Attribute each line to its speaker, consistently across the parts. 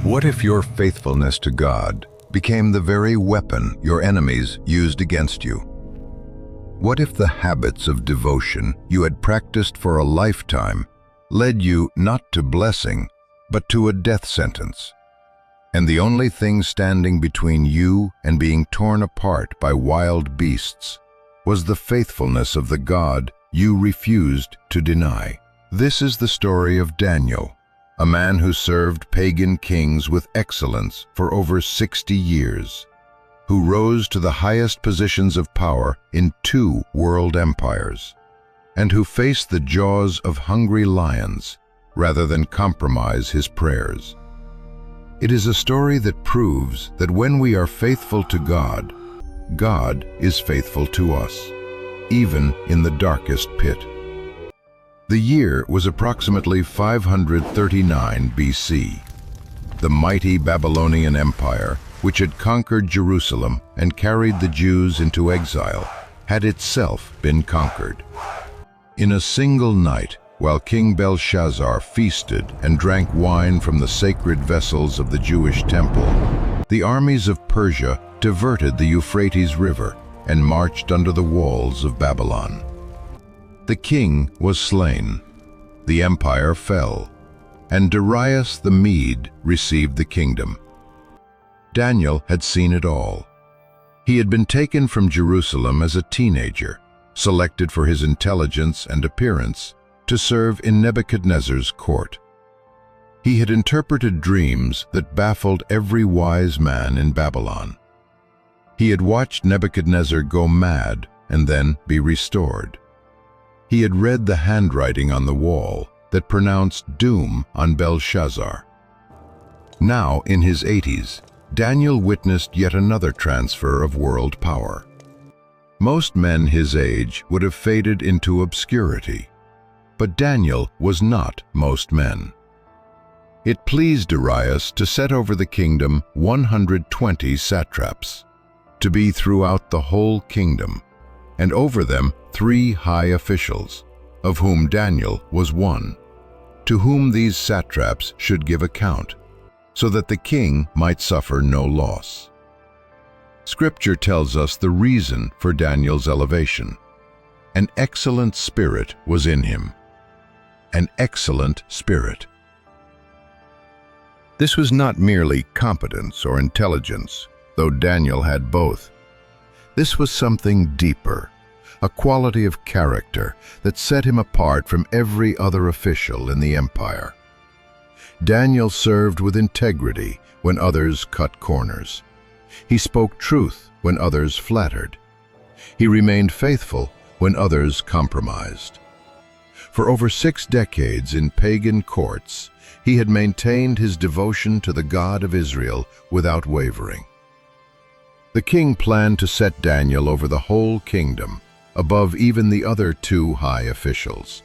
Speaker 1: What if your faithfulness to God became the very weapon your enemies used against you? What if the habits of devotion you had practiced for a lifetime led you not to blessing, but to a death sentence? And the only thing standing between you and being torn apart by wild beasts was the faithfulness of the God you refused to deny. This is the story of Daniel, a man who served pagan kings with excellence for over 60 years, who rose to the highest positions of power in 2 world empires, and who faced the jaws of hungry lions rather than compromise his prayers. It is a story that proves that when we are faithful to God, God is faithful to us, even in the darkest pit. The year was approximately 539 BC. The mighty Babylonian Empire, which had conquered Jerusalem and carried the Jews into exile, had itself been conquered. In a single night, while King Belshazzar feasted and drank wine from the sacred vessels of the Jewish temple, the armies of Persia diverted the Euphrates River and marched under the walls of Babylon. The king was slain, the empire fell, and Darius the Mede received the kingdom. Daniel had seen it all. He had been taken from Jerusalem as a teenager, selected for his intelligence and appearance, to serve in Nebuchadnezzar's court. He had interpreted dreams that baffled every wise man in Babylon. He had watched Nebuchadnezzar go mad and then be restored. He had read the handwriting on the wall that pronounced doom on Belshazzar. Now, in his 80s, Daniel witnessed yet another transfer of world power. Most men his age would have faded into obscurity, but Daniel was not most men. It pleased Darius to set over the kingdom 120 satraps, to be throughout the whole kingdom, and over them 3 high officials, of whom Daniel was one, to whom these satraps should give account, so that the king might suffer no loss. Scripture tells us the reason for Daniel's elevation. An excellent spirit was in him. An excellent spirit. This was not merely competence or intelligence, though Daniel had both. This was something deeper, a quality of character that set him apart from every other official in the empire. Daniel served with integrity when others cut corners. He spoke truth when others flattered. He remained faithful when others compromised. For over 6 decades in pagan courts, he had maintained his devotion to the God of Israel without wavering. The king planned to set Daniel over the whole kingdom, above even the other 2 high officials.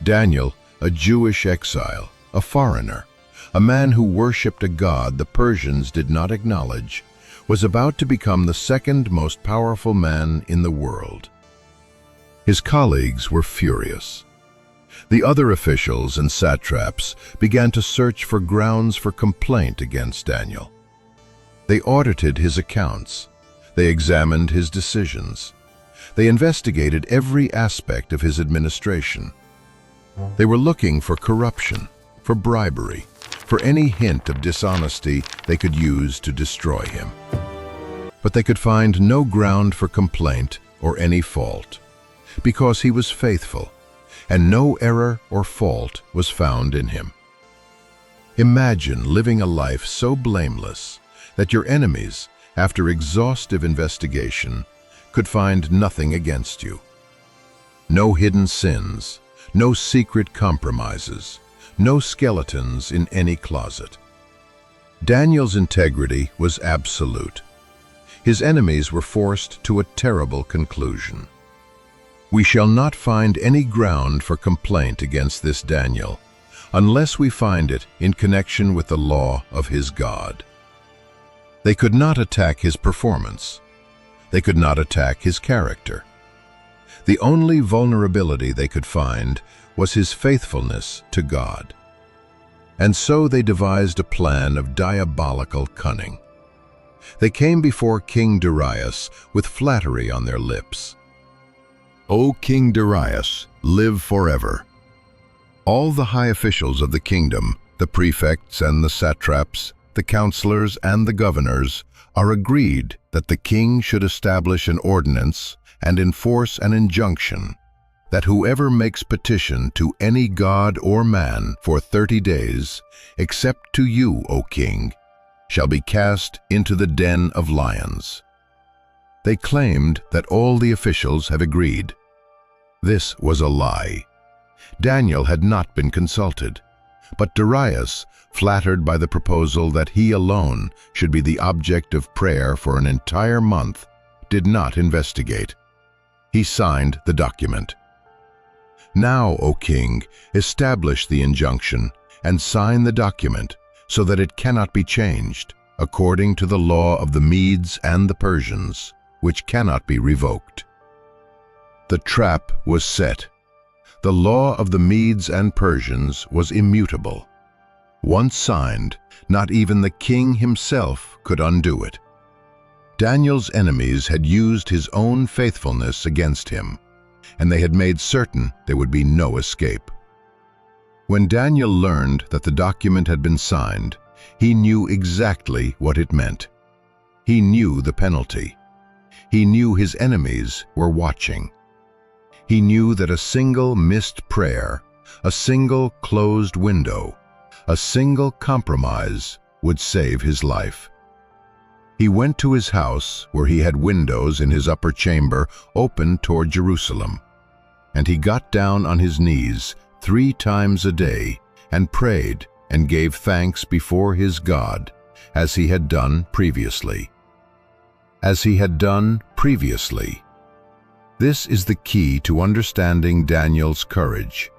Speaker 1: Daniel, a Jewish exile, a foreigner, a man who worshipped a god the Persians did not acknowledge, was about to become the second most powerful man in the world. His colleagues were furious. The other officials and satraps began to search for grounds for complaint against Daniel. They audited his accounts. They examined his decisions. They investigated every aspect of his administration. They were looking for corruption, for bribery, for any hint of dishonesty they could use to destroy him. But they could find no ground for complaint or any fault, because he was faithful, and no error or fault was found in him. Imagine living a life so blameless that your enemies, after exhaustive investigation, could find nothing against you. No hidden sins, no secret compromises, no skeletons in any closet. Daniel's integrity was absolute. His enemies were forced to a terrible conclusion. We shall not find any ground for complaint against this Daniel, unless we find it in connection with the law of his God. They could not attack his performance. They could not attack his character. The only vulnerability they could find was his faithfulness to God. And so they devised a plan of diabolical cunning. They came before King Darius with flattery on their lips. "O King Darius, live forever. All the high officials of the kingdom, the prefects and the satraps, the counselors and the governors, are agreed that the king should establish an ordinance and enforce an injunction that whoever makes petition to any god or man for 30 days, except to you, O king, shall be cast into the den of lions." They claimed that all the officials had agreed. This was a lie. Daniel had not been consulted, but Darius, flattered by the proposal that he alone should be the object of prayer for an entire month, did not investigate. He signed the document. "Now, O king, establish the injunction and sign the document so that it cannot be changed, according to the law of the Medes and the Persians, which cannot be revoked." The trap was set. The law of the Medes and Persians was immutable. Once signed, not even the king himself could undo it. Daniel's enemies had used his own faithfulness against him, and they had made certain there would be no escape. When Daniel learned that the document had been signed, he knew exactly what it meant. He knew the penalty. He knew his enemies were watching. He knew that a single missed prayer, a single closed window, a single compromise would save his life. He went to his house, where he had windows in his upper chamber open toward Jerusalem, and he got down on his knees 3 times a day and prayed and gave thanks before his God, as he had done previously. As he had done previously. This is the key to understanding Daniel's courage.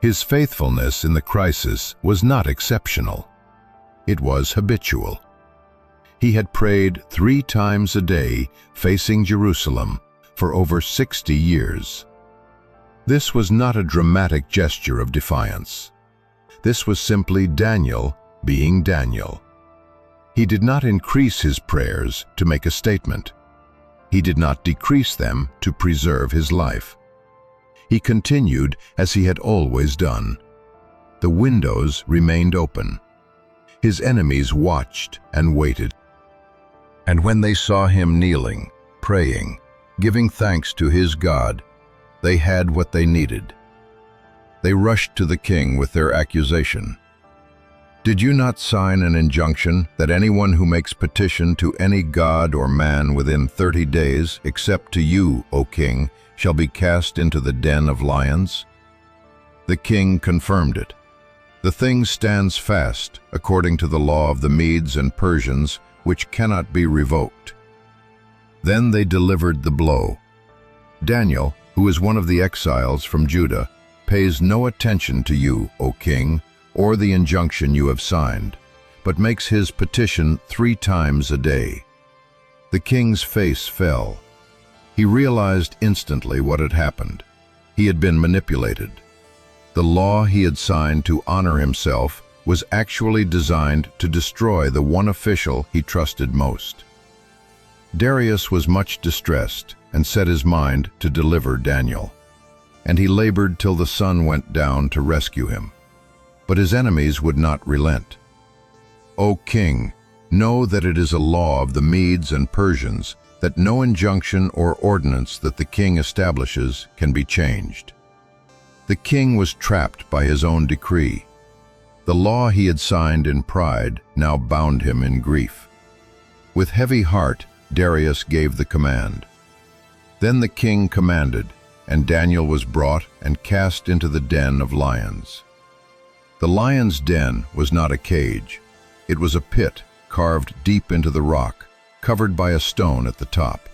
Speaker 1: His faithfulness in the crisis was not exceptional. It was habitual. He had prayed 3 times a day facing Jerusalem for over 60 years. This was not a dramatic gesture of defiance. This was simply Daniel being Daniel. He did not increase his prayers to make a statement. He did not decrease them to preserve his life. He continued as he had always done. The windows remained open. His enemies watched and waited. And when they saw him kneeling, praying, giving thanks to his God, they had what they needed. They rushed to the king with their accusation. "Did you not sign an injunction that anyone who makes petition to any god or man within 30 days, except to you, O king, shall be cast into the den of lions?" The king confirmed it. "The thing stands fast, according to the law of the Medes and Persians, which cannot be revoked." Then they delivered the blow. Daniel, who is one of the exiles from Judah, pays no attention to you, O king, or the injunction you have signed, but makes his petition 3 times a day. The king's face fell. He realized instantly what had happened. He had been manipulated. The law he had signed to honor himself was actually designed to destroy the one official he trusted most. Darius was much distressed and set his mind to deliver Daniel, and he labored till the sun went down to rescue him. But his enemies would not relent. "O king, know that it is a law of the Medes and Persians that no injunction or ordinance that the king establishes can be changed." The king was trapped by his own decree. The law he had signed in pride now bound him in grief. With heavy heart, Darius gave the command. Then the king commanded, and Daniel was brought and cast into the den of lions. The lion's den was not a cage. It was a pit carved deep into the rock, covered by a stone at the top.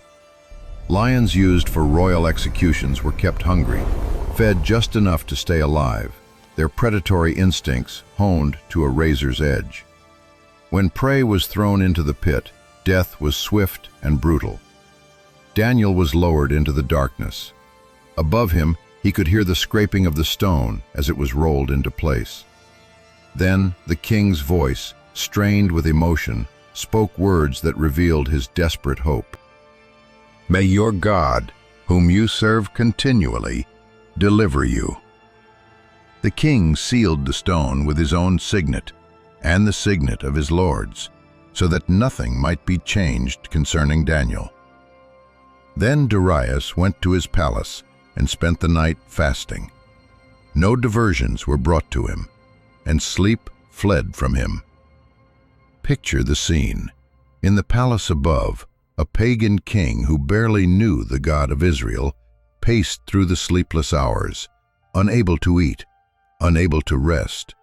Speaker 1: Lions used for royal executions were kept hungry, fed just enough to stay alive, their predatory instincts honed to a razor's edge. When prey was thrown into the pit, death was swift and brutal. Daniel was lowered into the darkness. Above him, he could hear the scraping of the stone as it was rolled into place. Then the king's voice, strained with emotion, spoke words that revealed his desperate hope. "May your God, whom you serve continually, deliver you." The king sealed the stone with his own signet and the signet of his lords, so that nothing might be changed concerning Daniel. Then Darius went to his palace and spent the night fasting. No diversions were brought to him, and sleep fled from him. Picture the scene. In the palace above, a pagan king who barely knew the God of Israel paced through the sleepless hours, unable to eat, unable to rest,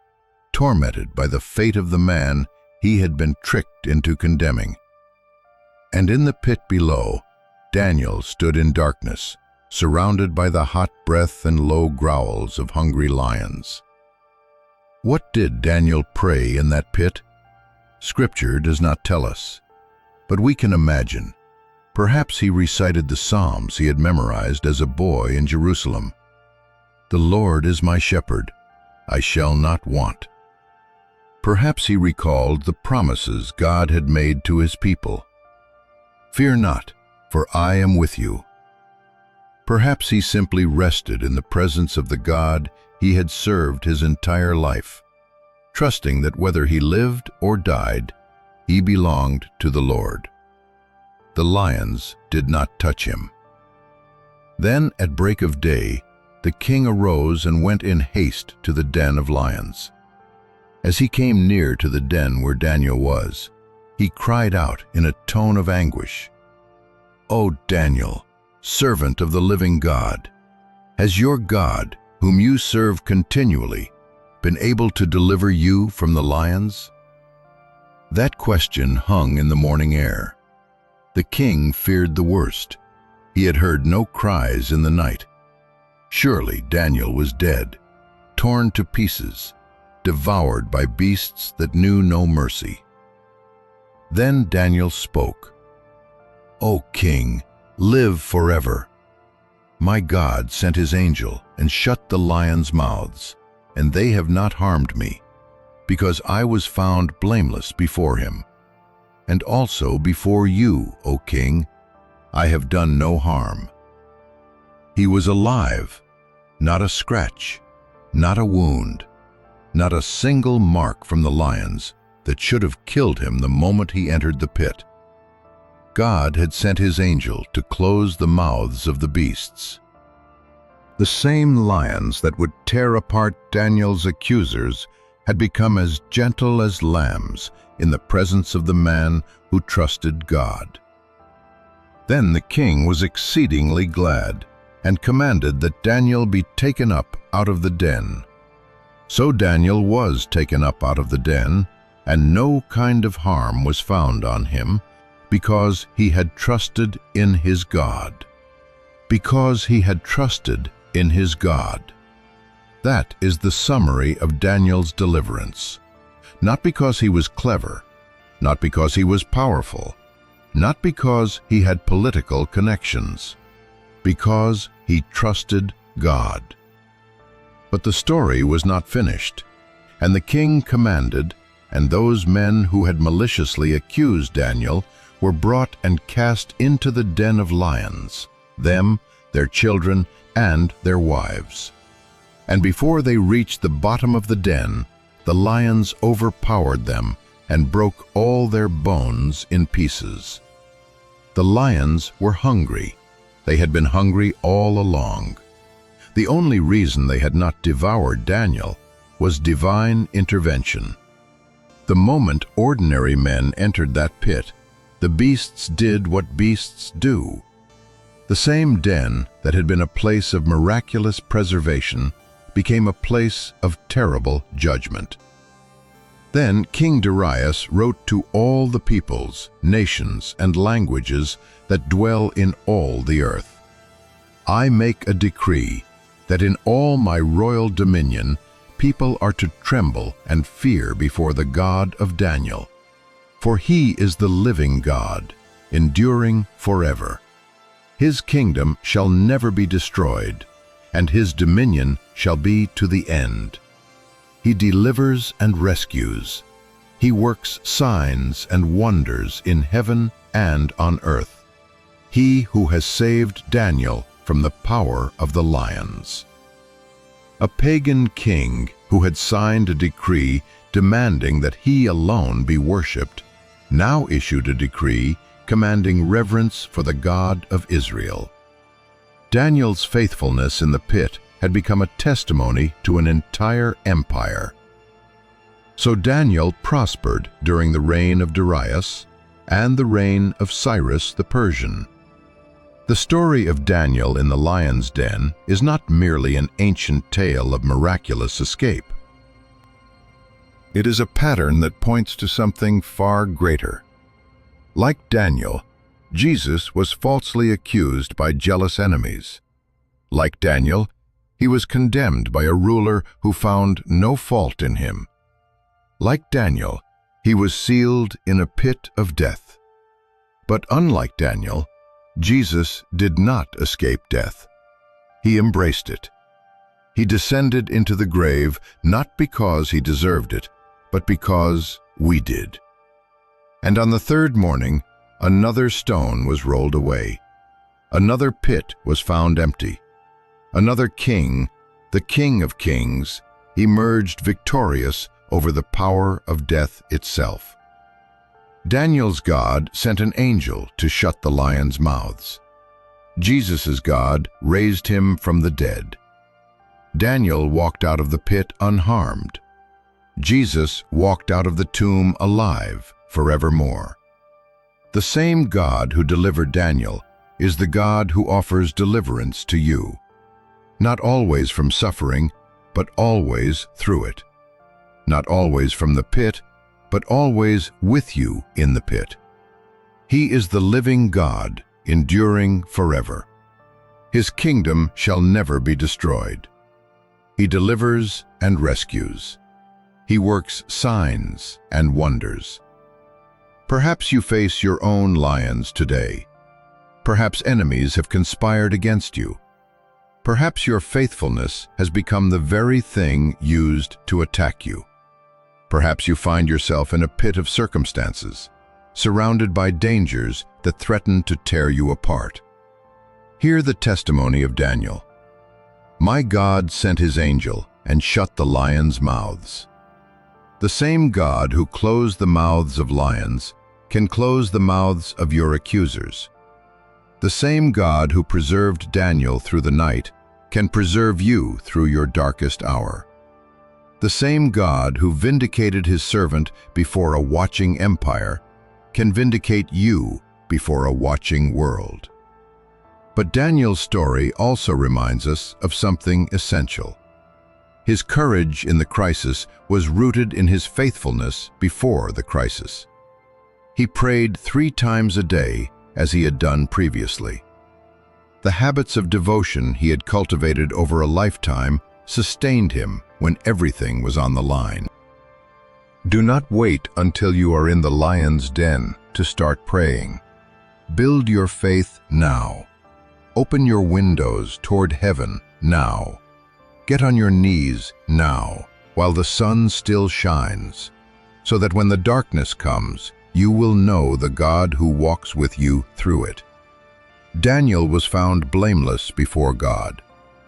Speaker 1: tormented by the fate of the man he had been tricked into condemning. And in the pit below, Daniel stood in darkness, surrounded by the hot breath and low growls of hungry lions. What did Daniel pray in that pit? Scripture does not tell us, but we can imagine. Perhaps he recited the Psalms he had memorized as a boy in Jerusalem. "The Lord is my shepherd, I shall not want." Perhaps he recalled the promises God had made to his people. "Fear not, for I am with you." Perhaps he simply rested in the presence of the God he had served his entire life, trusting that whether he lived or died, he belonged to the Lord. The lions did not touch him. Then, at break of day, the king arose and went in haste to the den of lions. As he came near to the den where Daniel was, he cried out in a tone of anguish, "O Daniel, servant of the living God, has your God, whom you serve continually, been able to deliver you from the lions?" That question hung in the morning air. The king feared the worst. He had heard no cries in the night. Surely Daniel was dead, torn to pieces, devoured by beasts that knew no mercy. Then Daniel spoke, "O king, live forever. My God sent his angel and shut the lions' mouths, and they have not harmed me, because I was found blameless before him. And also before you, O king, I have done no harm." He was alive, not a scratch, not a wound, not a single mark from the lions that should have killed him the moment he entered the pit. God had sent his angel to close the mouths of the beasts. The same lions that would tear apart Daniel's accusers had become as gentle as lambs in the presence of the man who trusted God. Then the king was exceedingly glad and commanded that Daniel be taken up out of the den. So Daniel was taken up out of the den, and no kind of harm was found on him, because he had trusted in his God. Because he had trusted in his God. That is the summary of Daniel's deliverance. Not because he was clever, not because he was powerful, not because he had political connections, because he trusted God. But the story was not finished, and the king commanded, and those men who had maliciously accused Daniel were brought and cast into the den of lions, them, their children, and their wives. And before they reached the bottom of the den, the lions overpowered them and broke all their bones in pieces. The lions were hungry. They had been hungry all along. The only reason they had not devoured Daniel was divine intervention. The moment ordinary men entered that pit, the beasts did what beasts do. The same den that had been a place of miraculous preservation became a place of terrible judgment. Then King Darius wrote to all the peoples, nations, and languages that dwell in all the earth, "I make a decree that in all my royal dominion people are to tremble and fear before the God of Daniel. For he is the living God, enduring forever. His kingdom shall never be destroyed, and his dominion shall be to the end. He delivers and rescues. He works signs and wonders in heaven and on earth. He who has saved Daniel from the power of the lions. A pagan king who had signed a decree demanding that he alone be worshipped, now issued a decree commanding reverence for the God of Israel. Daniel's faithfulness in the pit had become a testimony to an entire empire. So Daniel prospered during the reign of Darius and the reign of Cyrus the Persian. The story of Daniel in the lion's den is not merely an ancient tale of miraculous escape. It is a pattern that points to something far greater. Like Daniel, Jesus was falsely accused by jealous enemies. Like Daniel, he was condemned by a ruler who found no fault in him. Like Daniel, he was sealed in a pit of death. But unlike Daniel, Jesus did not escape death. He embraced it. He descended into the grave not because he deserved it, but because we did. And on the third morning, another stone was rolled away. Another pit was found empty. Another king, the King of Kings, emerged victorious over the power of death itself. Daniel's God sent an angel to shut the lions' mouths. Jesus' God raised him from the dead. Daniel walked out of the pit unharmed. Jesus walked out of the tomb alive forevermore. The same God who delivered Daniel is the God who offers deliverance to you. Not always from suffering, but always through it. Not always from the pit, but always with you in the pit. He is the living God, enduring forever. His kingdom shall never be destroyed. He delivers and rescues. He works signs and wonders. Perhaps you face your own lions today. Perhaps enemies have conspired against you. Perhaps your faithfulness has become the very thing used to attack you. Perhaps you find yourself in a pit of circumstances, surrounded by dangers that threaten to tear you apart. Hear the testimony of Daniel. My God sent his angel and shut the lions' mouths. The same God who closed the mouths of lions can close the mouths of your accusers. The same God who preserved Daniel through the night can preserve you through your darkest hour. The same God who vindicated his servant before a watching empire can vindicate you before a watching world. But Daniel's story also reminds us of something essential. His courage in the crisis was rooted in his faithfulness before the crisis. He prayed 3 times a day as he had done previously. The habits of devotion he had cultivated over a lifetime sustained him when everything was on the line. Do not wait until you are in the lion's den to start praying. Build your faith now. Open your windows toward heaven now. Get on your knees now, while the sun still shines, so that when the darkness comes, you will know the God who walks with you through it. Daniel was found blameless before God,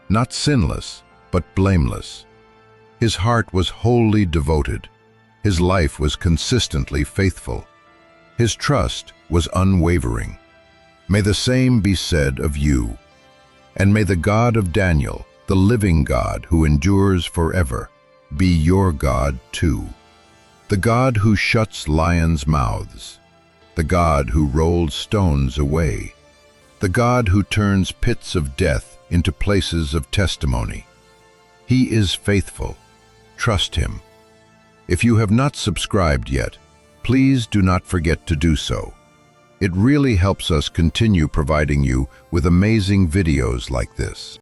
Speaker 1: not sinless, but blameless. His heart was wholly devoted. His life was consistently faithful. His trust was unwavering. May the same be said of you. And may the God of Daniel, the living God who endures forever, be your God too. The God who shuts lions' mouths, the God who rolls stones away, the God who turns pits of death into places of testimony. He is faithful. Trust him. If you have not subscribed yet, please do not forget to do so. It really helps us continue providing you with amazing videos like this.